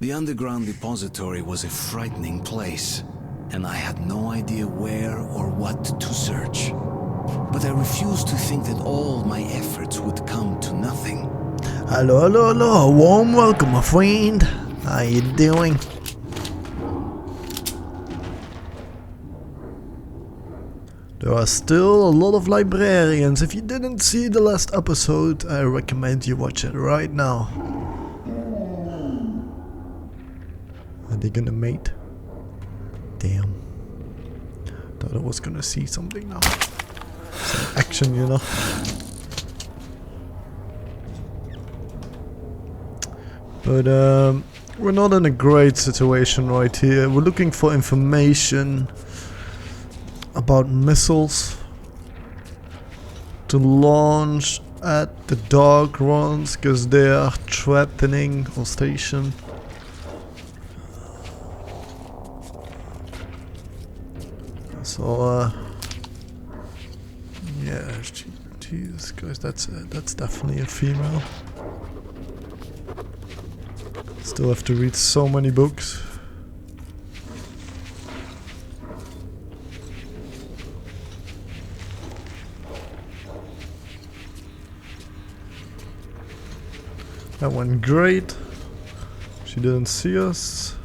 The underground depository was a frightening place, and I had no idea where or what to search. But I refused to think that all my efforts would come to nothing. Hello, hello, hello. Warm welcome, my friend. How you doing? There are still a lot of librarians. If you didn't see the last episode, I recommend you watch it right now. Are they gonna mate? Damn. Thought I was gonna see something now. Some action, you know. But we're not in a great situation right here. We're looking for information about missiles to launch at the dark runs because they are threatening our station. So yeah, Jesus Christ, that's definitely a female. Still have to read so many books. That went great. She didn't see us.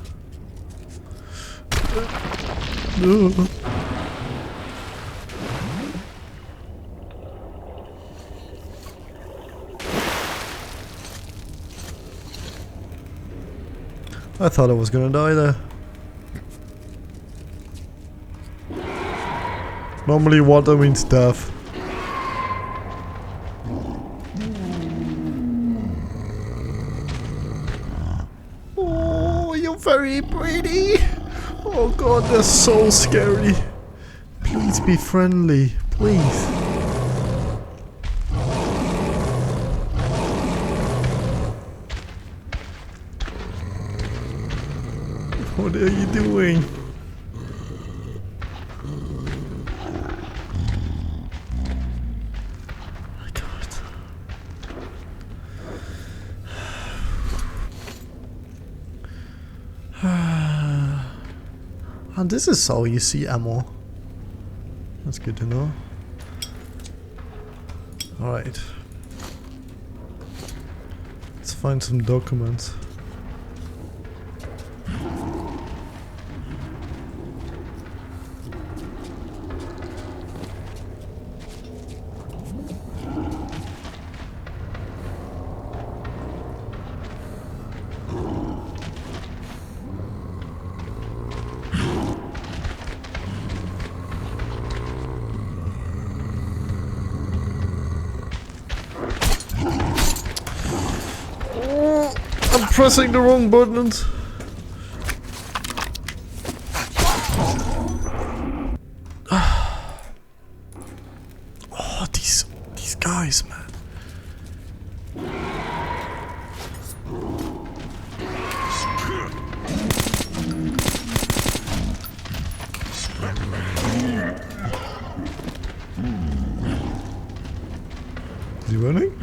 I thought I was gonna die there. Normally water means death. Oh, you're very pretty. Oh god, they're so scary. Please be friendly, please. What are you doing? My God. And this is how you see ammo. That's good to know. Alright. Let's find some documents. I'm pressing the wrong buttons. Oh, these guys, man. Is he running?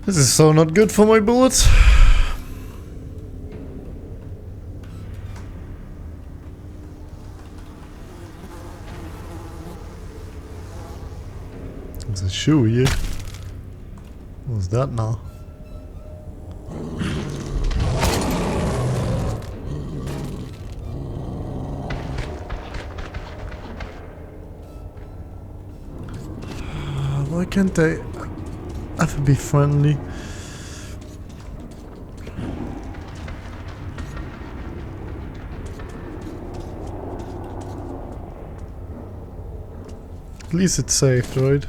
This is so not good for my bullets. There's a shoe here. What's that now? Why can't they ever be friendly? At least it's safe, right?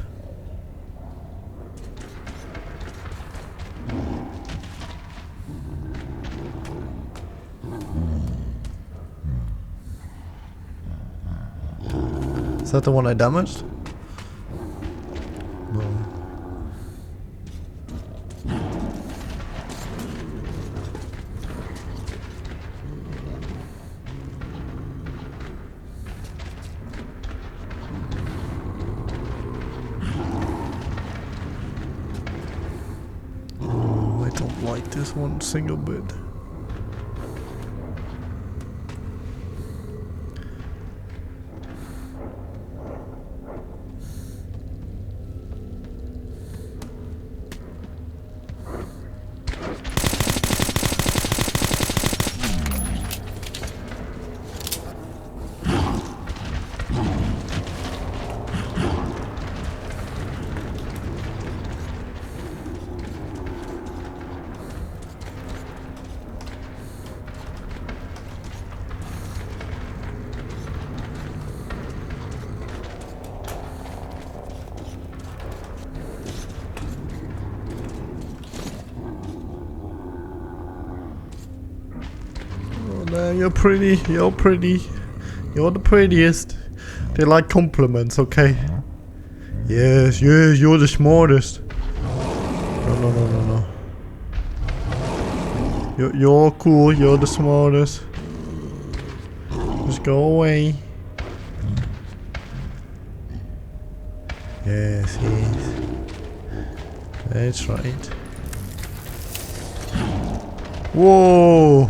Is that the one I damaged? No. Oh, I don't like this one single bit. You're pretty, you're pretty. You're the prettiest. They like compliments, okay? Yes, yes, you're the smartest. No. You're cool, you're the smartest. Just go away. Yes. That's right. Whoa!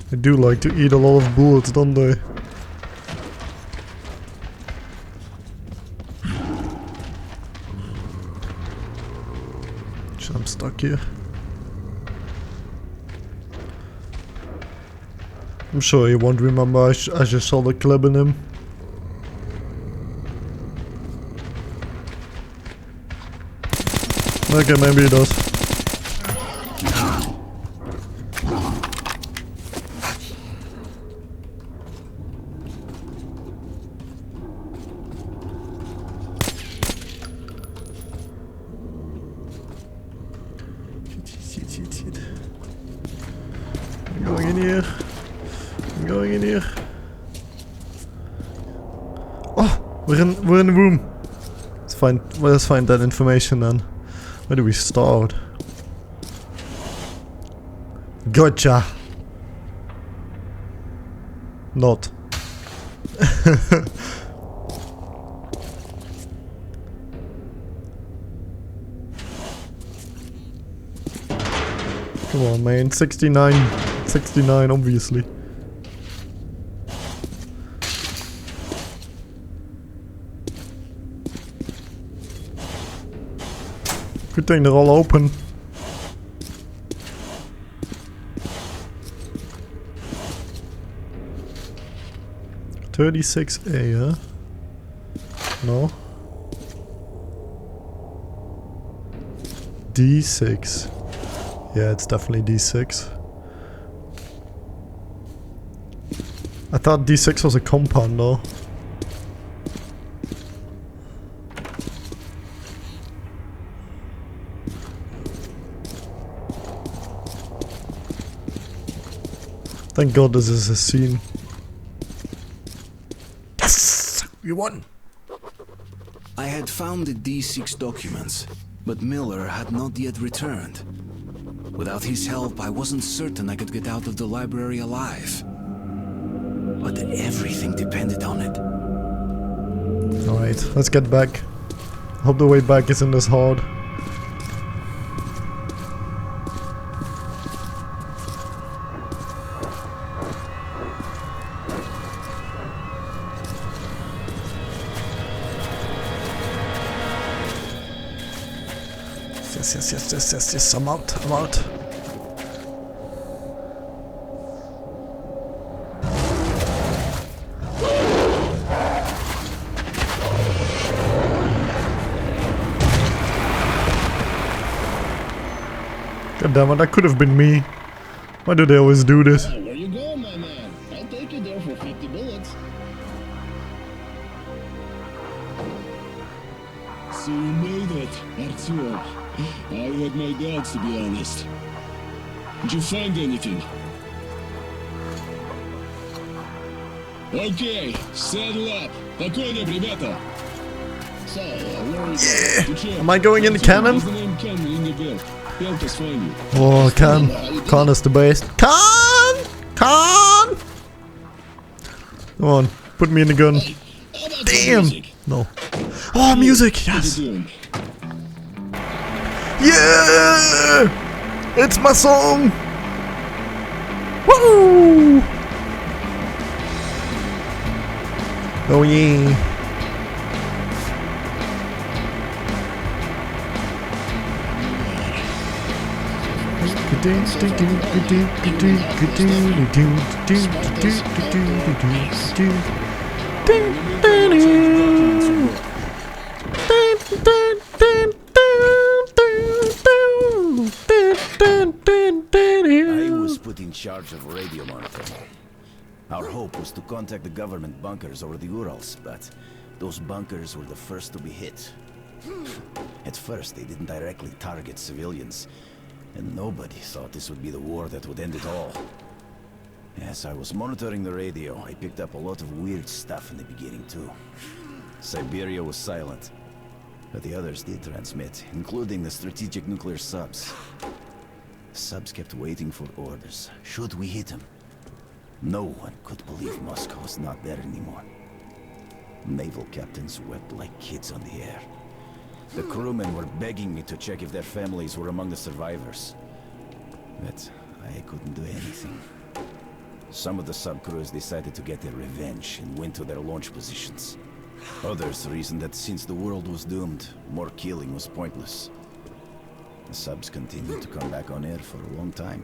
They do like to eat a lot of bullets, don't they? I'm stuck here. I'm sure he won't remember I just saw the clip in him. Okay, maybe he does. I'm going in here. I'm going in here. Oh, we're in the room. Let's find that information then. Where do we start? Gotcha. Not. Come on, man. 69, obviously. Good thing they're all open. $36A, huh? No. D6. Yeah, it's definitely D6. I thought D6 was a compound though. Thank God this is a scene. Yes! We won! I had found the D6 documents, but Miller had not yet returned. Without his help, I wasn't certain I could get out of the library alive. But everything depended on it. Alright, let's get back. Hope the way back isn't as hard. Yes. I'm out. God damn it, that could have been me. Why do they always do this? Where you going, my man? I'll take you there for 50 bullets. So you made it, Artyom. I had my doubts, to be honest. Did you find anything? Okay, saddle up. По коням, ребята. So, where Am I going in the cannon? His name Ken ring a bell. Help us find you. Oh, Khan is the best. Khan! Come on, put me in the gun. Hey, how about the Damn! music? No. Oh, music, yes! What you doing? Yeah! It's my song! Woo! Oh yeah. I was put in charge of radio monitoring. Our hope was to contact the government bunkers over the Urals, but those bunkers were the first to be hit. At first, they didn't directly target civilians, and nobody thought this would be the war that would end it all. As I was monitoring the radio, I picked up a lot of weird stuff in the beginning, too. Siberia was silent, but the others did transmit, including the strategic nuclear subs. The subs kept waiting for orders. Should we hit them? No one could believe Moscow was not there anymore. Naval captains wept like kids on the air. The crewmen were begging me to check if their families were among the survivors. But I couldn't do anything. Some of the subcrews decided to get their revenge and went to their launch positions. Others reasoned that since the world was doomed, more killing was pointless. The subs continued to come back on air for a long time.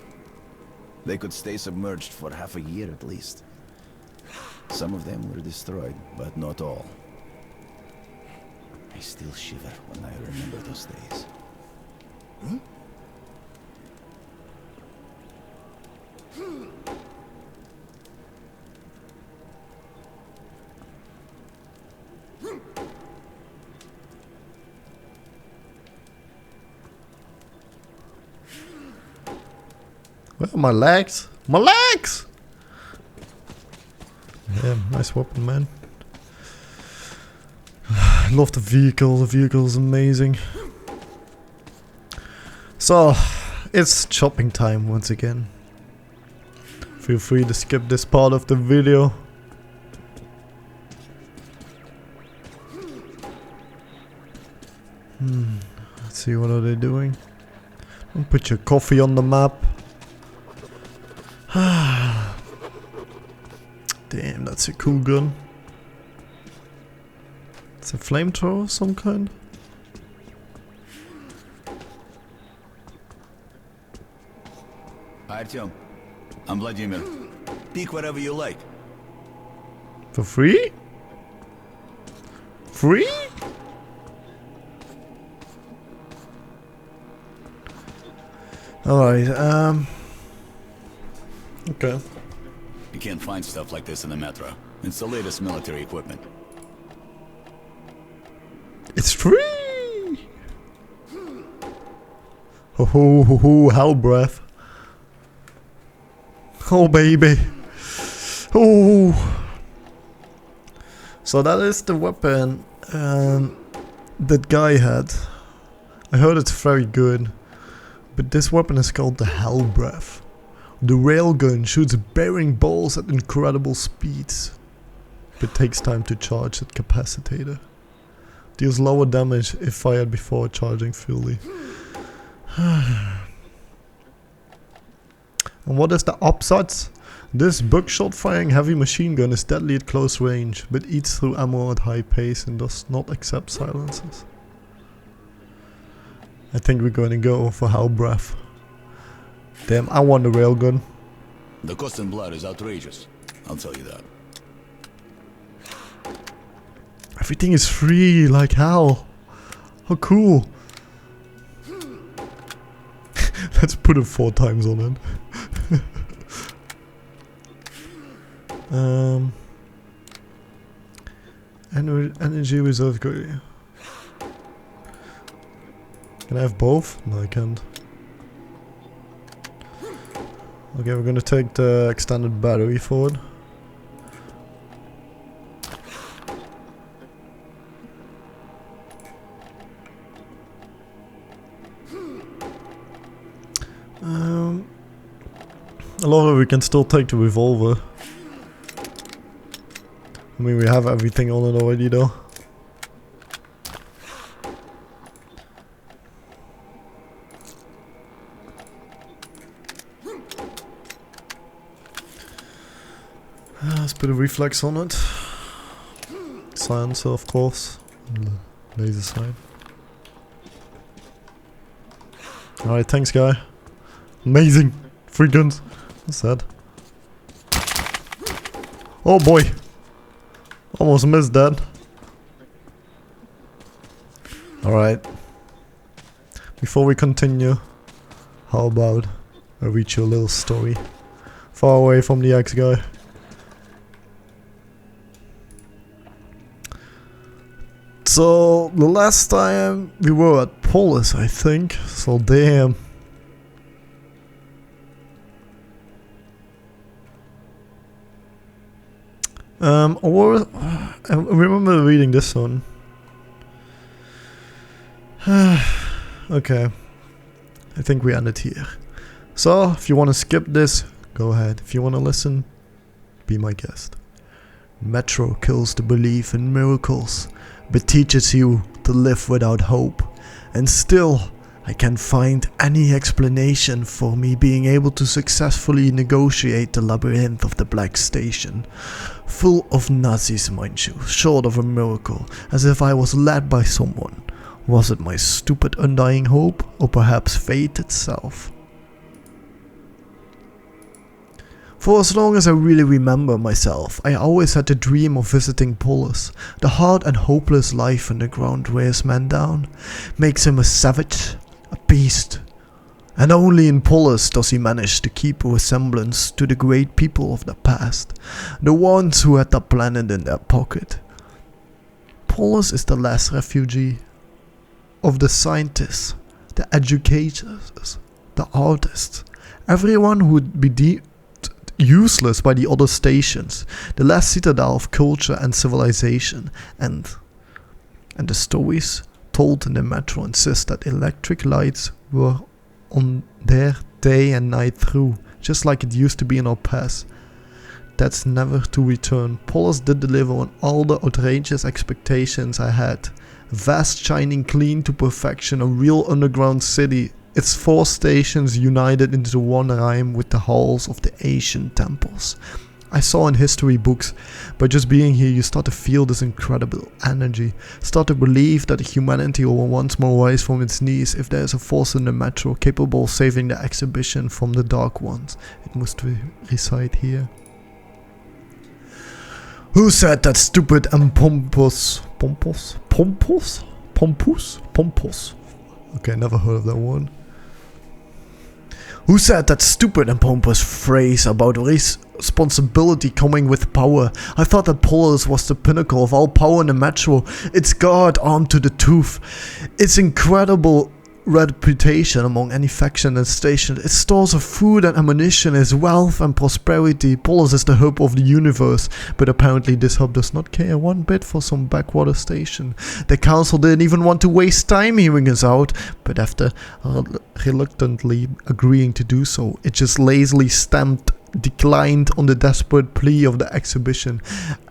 They could stay submerged for half a year at least. Some of them were destroyed, but not all. I still shiver when I remember those days. Where are my legs? My legs! Yeah, nice weapon, man. I love the vehicle. The vehicle is amazing. So, it's chopping time once again. Feel free to skip this part of the video. Let's see, what are they doing? Don't put your coffee on the map. Damn, that's a cool gun. It's a flamethrower of some kind. Artyom, I'm Vladimir. Pick whatever you like. For free? Free? Alright, okay. You can't find stuff like this in the metro. It's the latest military equipment. It's free! Ho ho ho ho, hell breath. Oh baby. Oh. So that is the weapon that guy had. I heard it's very good. But this weapon is called the Hell Breath. The railgun shoots bearing balls at incredible speeds, but takes time to charge at capacitator. Deals lower damage if fired before charging fully. And what is the upsides? This buckshot firing heavy machine gun is deadly at close range, but eats through ammo at high pace and does not accept silencers. I think we're going to go for Hell Breath. Damn, I want the railgun. The cost in blood is outrageous. I'll tell you that. Everything is free, like hell. How cool. Let's put it 4 times on it. Energy reserve. Can I have both? No, I can't. Okay, we're gonna take the extended battery forward. A lot of it we can still take the revolver. I mean, we have everything on it already though. Let's put a reflex on it. Silencer, of course. Laser sight. Alright, thanks guy. Amazing. 3 guns. What's that? Oh boy. Almost missed that. Alright. Before we continue, how about I read you a little story? Far away from the X guy. So, the last time we were at Polis, I think. So, damn. I remember reading this one. Okay. I think we end it here. So, if you want to skip this, go ahead. If you want to listen, be my guest. Metro kills the belief in miracles, but teaches you to live without hope. And still, I can't find any explanation for me being able to successfully negotiate the labyrinth of the Black Station. Full of Nazis, mind you, short of a miracle, as if I was led by someone. Was it my stupid undying hope, or perhaps fate itself? For as long as I really remember myself, I always had the dream of visiting Polis. The hard and hopeless life underground wears man down, makes him a savage, a beast. And only in Polis does he manage to keep a resemblance to the great people of the past, the ones who had the planet in their pocket. Polis is the last refuge of the scientists, the educators, the artists, everyone who would be deemed useless by the other stations, the last citadel of culture and civilization, and the stories told in the metro insist that electric lights were on there day and night through, just like it used to be in our past. That's never to return. Polis did deliver on all the outrageous expectations I had. Vast, shining clean to perfection, a real underground city. Its 4 stations united into one rhyme with the halls of the ancient temples. I saw in history books, by just being here you start to feel this incredible energy, start to believe that humanity will once more rise from its knees if there is a force in the metro capable of saving the exhibition from the dark ones. It must reside here. Who said that stupid and pompous? Okay, never heard of that one. Who said that stupid and pompous phrase about responsibility coming with power? I thought that Polis was the pinnacle of all power in the metro. It's God armed to the tooth. Its incredible reputation among any faction and station, its stores of food and ammunition, its wealth and prosperity. Polis is the hub of the universe, but apparently this hub does not care one bit for some backwater station. The council didn't even want to waste time hearing us out, but after reluctantly agreeing to do so, it just lazily declined on the desperate plea of the exhibition.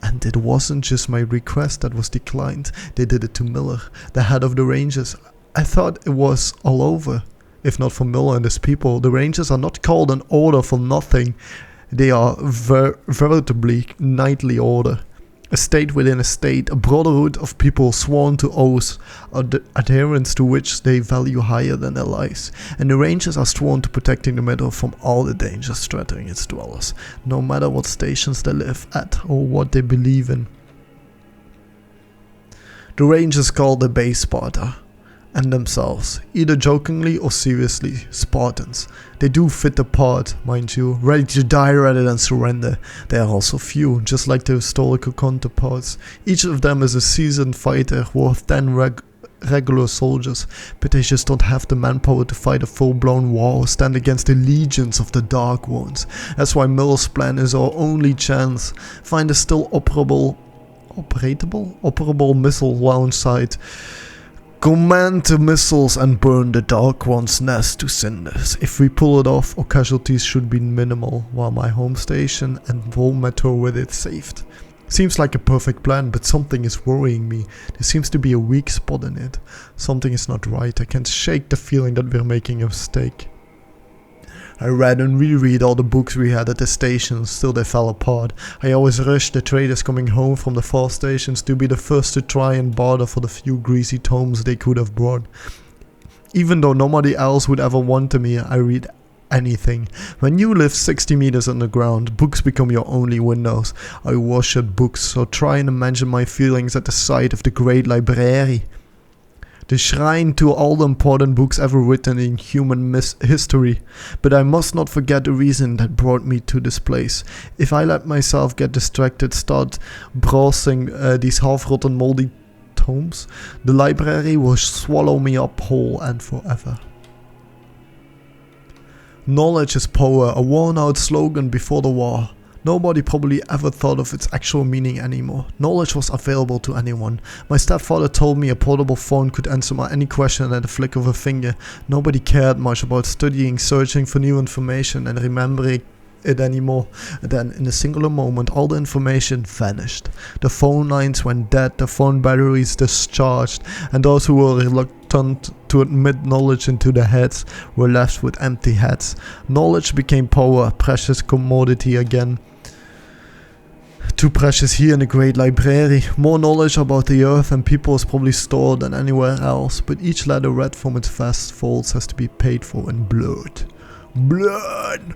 And it wasn't just my request that was declined, they did it to Miller, the head of the Rangers. I thought it was all over. If not for Miller and his people, the Rangers are not called an order for nothing. They are veritably knightly order. A state within a state, a brotherhood of people sworn to oaths, adherence to which they value higher than their lives. And the Rangers are sworn to protecting the meadow from all the dangers threatening its dwellers, no matter what stations they live at or what they believe in. The Rangers call the base Sparta, and themselves, either jokingly or seriously, Spartans. They do fit the part, mind you, ready to die rather than surrender. They are also few, just like their historical counterparts. Each of them is a seasoned fighter worth 10 regular soldiers, but they just don't have the manpower to fight a full-blown war or stand against the legions of the Dark Ones. That's why Miller's plan is our only chance. Find a still operable missile launch site. Command the missiles and burn the Dark One's nest to cinders. If we pull it off, our casualties should be minimal, while my home station and Volmetor with it saved. Seems like a perfect plan, but something is worrying me. There seems to be a weak spot in it. Something is not right. I can't shake the feeling that we're making a mistake. I read and reread all the books we had at the stations, still they fell apart. I always rushed the traders coming home from the far stations to be the first to try and barter for the few greasy tomes they could have brought. Even though nobody else would ever want me, I read anything. When you live 60 meters underground, books become your only windows. I worship books, so try and imagine my feelings at the sight of the great library. The shrine to all the important books ever written in human history. But I must not forget the reason that brought me to this place. If I let myself get distracted, start browsing these half-rotten moldy tomes, the library will swallow me up whole and forever. Knowledge is power, a worn-out slogan before the war. Nobody probably ever thought of its actual meaning anymore. Knowledge was available to anyone. My stepfather told me a portable phone could answer any question at a flick of a finger. Nobody cared much about studying, searching for new information and remembering it anymore. And then in a singular moment all the information vanished. The phone lines went dead, the phone batteries discharged, and those who were reluctant to admit knowledge into their heads were left with empty heads. Knowledge became power, precious commodity again. Too precious here in the great library. More knowledge about the earth and people is probably stored than anywhere else, but each letter read from its vast folds has to be paid for in blood. Blood!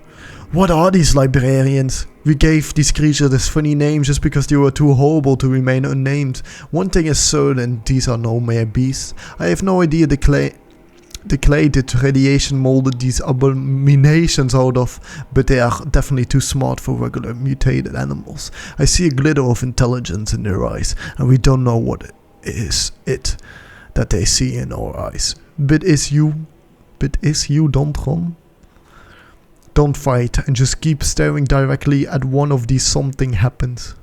What are these librarians? We gave these creatures this funny name just because they were too horrible to remain unnamed. One thing is certain, these are no mere beasts. I have no idea the clay that radiation molded these abominations out of, but they are definitely too smart for regular mutated animals. I see a glitter of intelligence in their eyes, and we don't know what it is that they see in our eyes. But is you, don't run. Don't fight, and just keep staring directly at one of these something happens.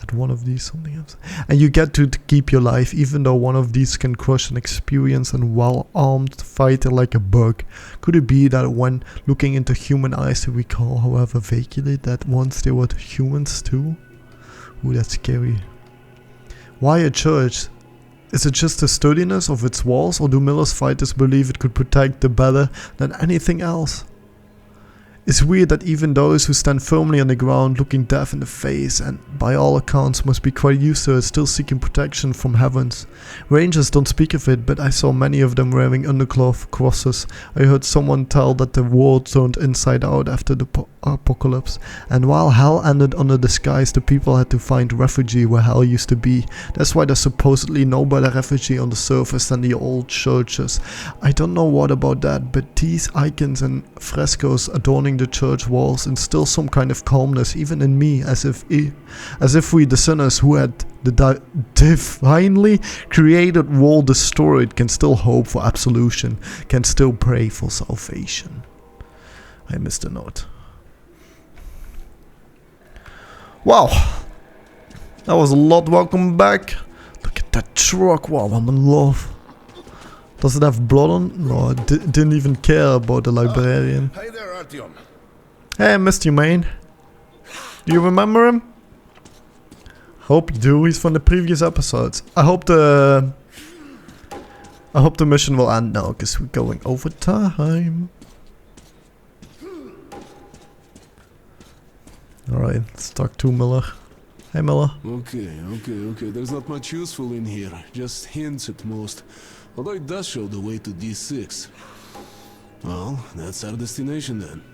And you get to keep your life, even though one of these can crush an experienced and well-armed fighter like a bug. Could it be that when looking into human eyes they recall, however vaguely, that once they were humans too? Ooh, that's scary. Why a church? Is it just the sturdiness of its walls, or do Miller's fighters believe it could protect them better than anything else? It's weird that even those who stand firmly on the ground, looking death in the face, and by all accounts must be quite used to it, still seeking protection from heavens. Rangers don't speak of it, but I saw many of them wearing undercloth crosses. I heard someone tell that the world turned inside out after the apocalypse, and while hell ended under the skies, the people had to find refuge where hell used to be. That's why there's supposedly no better refuge on the surface than the old churches. I don't know what about that, but these icons and frescoes adorning the church walls instill some kind of calmness even in me, as if we, the sinners who had the divinely created world destroyed, can still hope for absolution, can still pray for salvation. I missed a note. Wow, that was a lot. Welcome back. Look at that truck. Wow, I'm in love. Does it have blood on? No, I didn't even care about the librarian. Hey there, Artyom. Hey, Mr. Humane. Do you remember him? Hope you do. He's from the previous episodes. I hope the mission will end now, because we're going over time. Alright, let's talk to Miller. Hey, Miller. Okay. There's not much useful in here. Just hints at most. Although it does show the way to D6. Well, that's our destination then.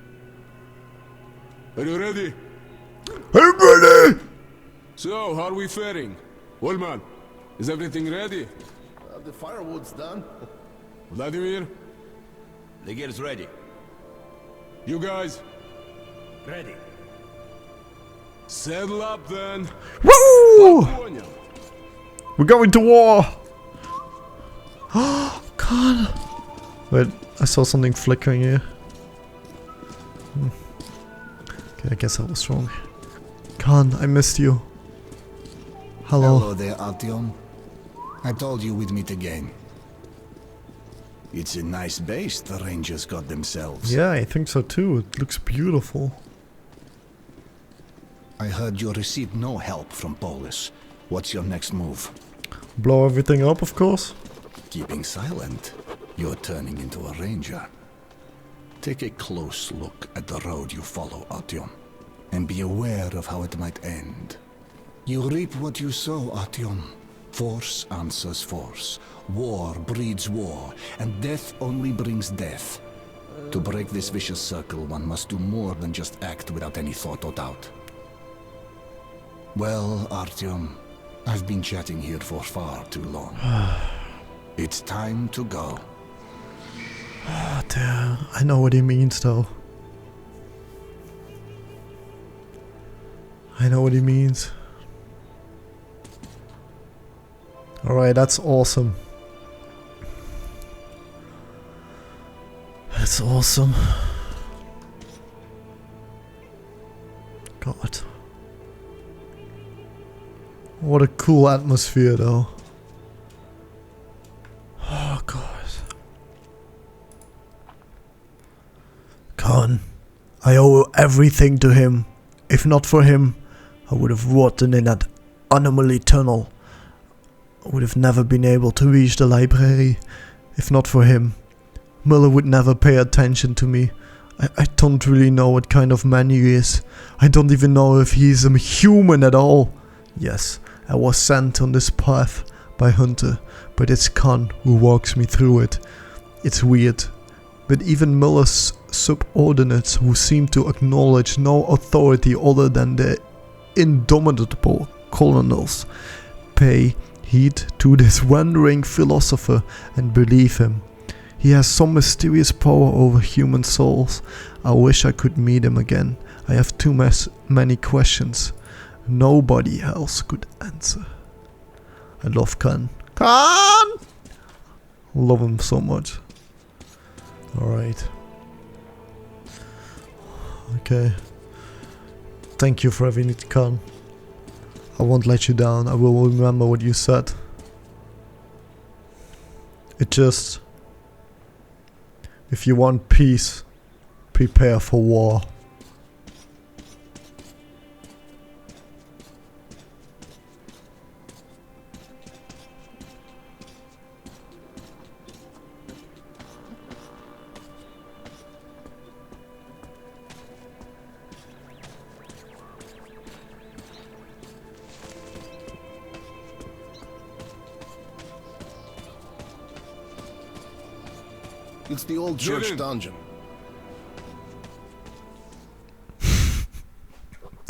Are you ready? I'm ready! So, how are we faring? Old man, is everything ready? The firewood's done. Vladimir, The gear's ready. you guys, Ready. saddle up then. Woo! Понял. We're going to war! Oh, God. Wait, I saw something flickering here. Okay, I guess I was wrong. Khan, I missed you. Hello. Hello there, Artyom. I told you we'd meet again. It's a nice base the Rangers got themselves. Yeah, I think so too. It looks beautiful. I heard you received no help from Polis. What's your next move? Blow everything up, of course. Keeping silent. You're turning into a ranger. Take a close look at the road you follow, Artyom, and be aware of how it might end. You reap what you sow, Artyom. Force answers force. War breeds war, and death only brings death. To break this vicious circle, one must do more than just act without any thought or doubt. Well, Artyom, I've been chatting here for far too long. It's time to go. Oh, damn. I know what he means, though. I know what he means. Alright, that's awesome. That's awesome. God. What a cool atmosphere, though. Oh, God. Khan, I owe everything to him. If not for him, I would have rotten in that anomaly tunnel. I would have never been able to reach the library. If not for him, Muller would never pay attention to me. I don't really know what kind of man he is. I don't even know if he's a human at all. Yes, I was sent on this path by Hunter, but it's Khan who walks me through it. It's weird, but even Muller's subordinates, who seem to acknowledge no authority other than the indomitable colonels, pay heed to this wandering philosopher and believe him. He has some mysterious power over human souls. I wish I could meet him again. I have too many questions. Nobody else could answer. I love Khan. Khan! Love him so much. Alright. Okay. Thank you for having it, Khan. I won't let you down. I will remember what you said. It just... If you want peace, prepare for war. It's the old Get church in. dungeon.